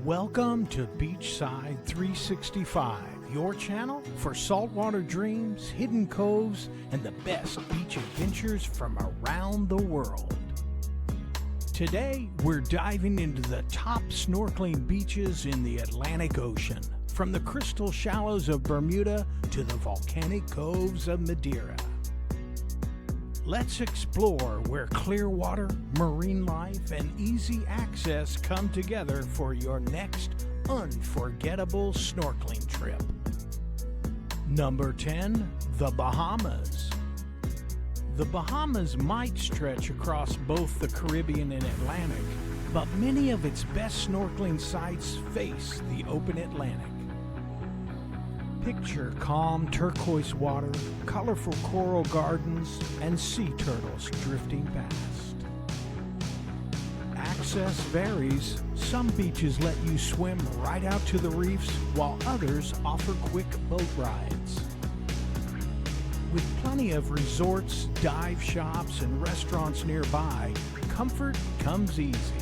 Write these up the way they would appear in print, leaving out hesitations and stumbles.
Welcome to Beachside 365, your channel for saltwater dreams, hidden coves, and the best beach adventures from around the world. Today, we're diving into the top snorkeling beaches in the Atlantic Ocean, from the crystal shallows of Bermuda to the volcanic coves of Madeira. Let's explore where clear water, marine life, and easy access come together for your next unforgettable snorkeling trip. Number 10, the Bahamas. The Bahamas might stretch across both the Caribbean and Atlantic, but many of its best snorkeling sites face the open Atlantic. Picture calm turquoise water, colorful coral gardens, and sea turtles drifting past. Access varies. Some beaches let you swim right out to the reefs, while others offer quick boat rides. With plenty of resorts, dive shops, and restaurants nearby, comfort comes easy.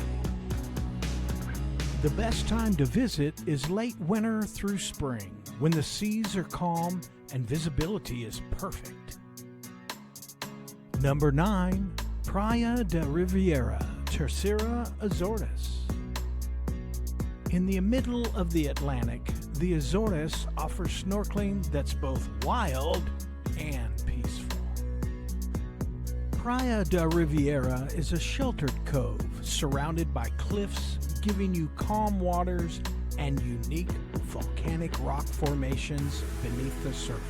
The best time to visit is late winter through spring, when the seas are calm and visibility is perfect. Number 9, Praia de Riviera, Terceira, Azores. In the middle of the Atlantic, the Azores offers snorkeling that's both wild and peaceful. Praia de Riviera is a sheltered cove surrounded by cliffs, giving you calm waters and unique volcanic rock formations beneath the surface.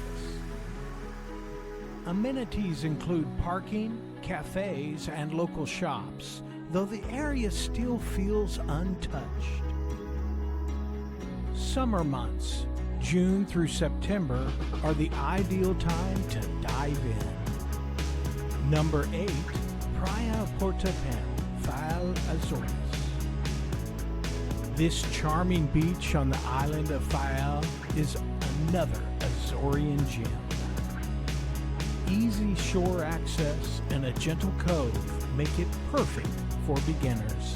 Amenities include parking, cafes, and local shops, though the area still feels untouched. Summer months, June through September, are the ideal time to dive in. Number 8, Praia Porto, Azores. This charming beach on the island of Praia is another Azorean gem. Easy shore access and a gentle cove make it perfect for beginners.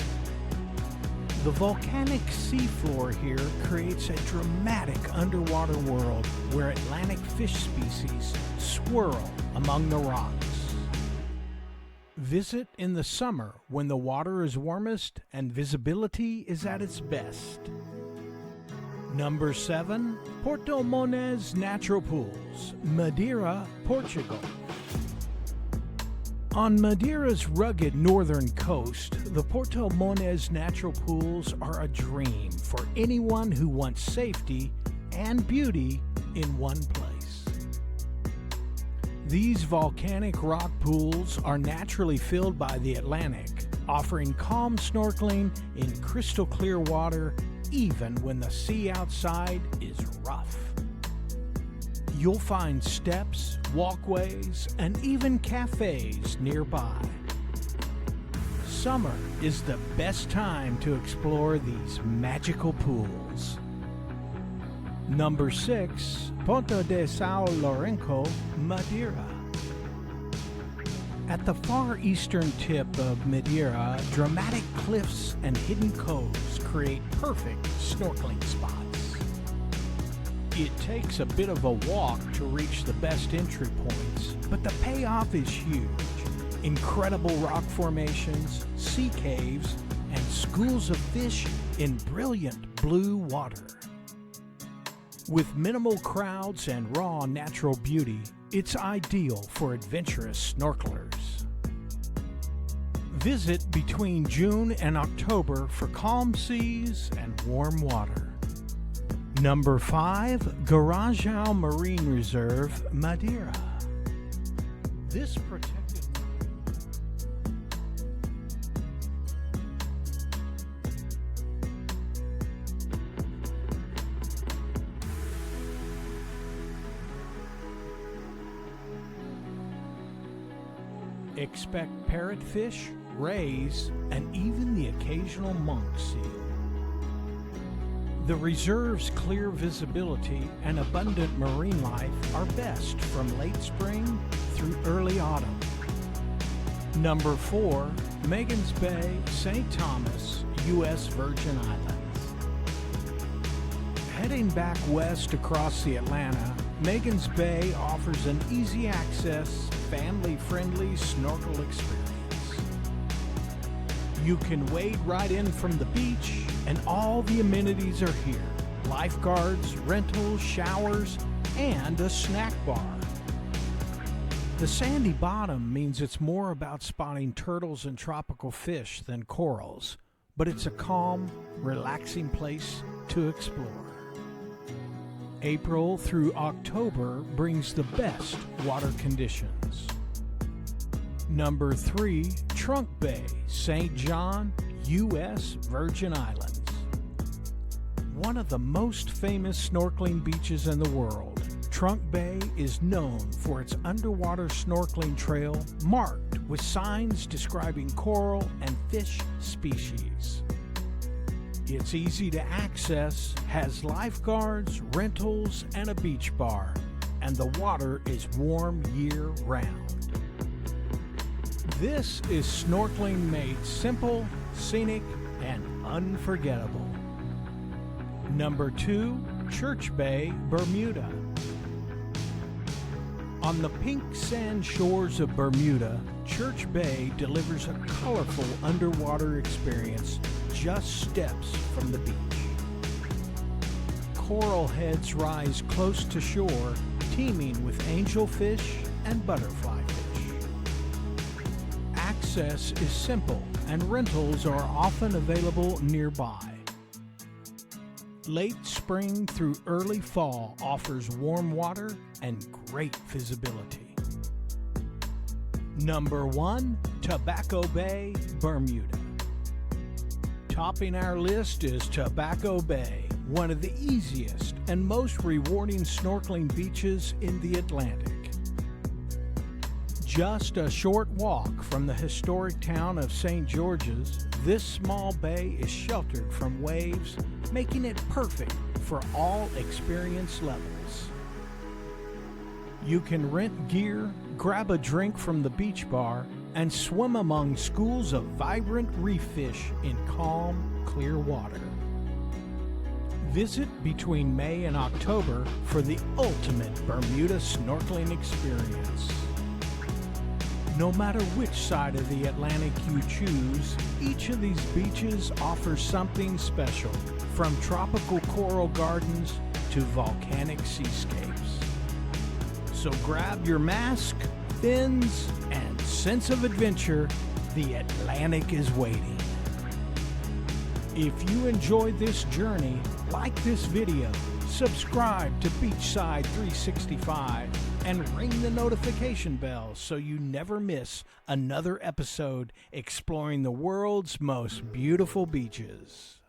The volcanic seafloor here creates a dramatic underwater world where Atlantic fish species swirl among the rocks. Visit in the summer when the water is warmest and visibility is at its best. Number 7, Porto Magens Natural Pools, Madeira, Portugal. On Madeira's rugged northern coast, the Porto Magens Natural Pools are a dream for anyone who wants safety and beauty in one place. These volcanic rock pools are naturally filled by the Atlantic, offering calm snorkeling in crystal clear water even when the sea outside is rough. You'll find steps, walkways, and even cafes nearby. Summer is the best time to explore these magical pools. Number 6, Ponta de São Lourenço, Madeira. At the far eastern tip of Madeira, dramatic cliffs and hidden coves create perfect snorkeling spots. It takes a bit of a walk to reach the best entry points, but the payoff is huge. Incredible rock formations, sea caves, and schools of fish in brilliant blue water. With minimal crowds and raw natural beauty, it's ideal for adventurous snorkelers. Visit between June and October for calm seas and warm water. Number 5, Garajau Marine Reserve, Madeira. This protected Expect parrotfish, rays, and even the occasional monk seal. The reserve's clear visibility and abundant marine life are best from late spring through early autumn. Number 4, Magens Bay, St. Thomas, U.S. Virgin Islands. Heading back west across the Atlantic, Magens Bay offers an easy access, family-friendly snorkel experience. You can wade right in from the beach, and all the amenities are here. Lifeguards, rentals, showers, and a snack bar. The sandy bottom means it's more about spotting turtles and tropical fish than corals, but it's a calm, relaxing place to explore. April through October brings the best water conditions. Number 3, Trunk Bay, St. John, U.S. Virgin Islands. One of the most famous snorkeling beaches in the world, Trunk Bay is known for its underwater snorkeling trail marked with signs describing coral and fish species. It's easy to access, has lifeguards, rentals, and a beach bar, and the water is warm year-round. This is snorkeling made simple, scenic, and unforgettable. Number 2, Church Bay, Bermuda. On the pink sand shores of Bermuda, Church Bay delivers a colorful underwater experience just steps from the beach. Coral heads rise close to shore, teeming with angelfish and butterfly fish. Access is simple, and rentals are often available nearby. Late spring through early fall offers warm water and great visibility. Number 1, Tobacco Bay, Bermuda. Topping our list is Tobacco Bay, one of the easiest and most rewarding snorkeling beaches in the Atlantic. Just a short walk from the historic town of St. George's, this small bay is sheltered from waves, making it perfect for all experience levels. You can rent gear, grab a drink from the beach bar, and swim among schools of vibrant reef fish in calm, clear water. Visit between May and October for the ultimate Bermuda snorkeling experience. No matter which side of the Atlantic you choose, each of these beaches offers something special, from tropical coral gardens to volcanic seascapes. So grab your mask, fins, and sense of adventure. The Atlantic is waiting. If you enjoyed this journey, like this video, subscribe to Beachside 365, and ring the notification bell so you never miss another episode exploring the world's most beautiful beaches.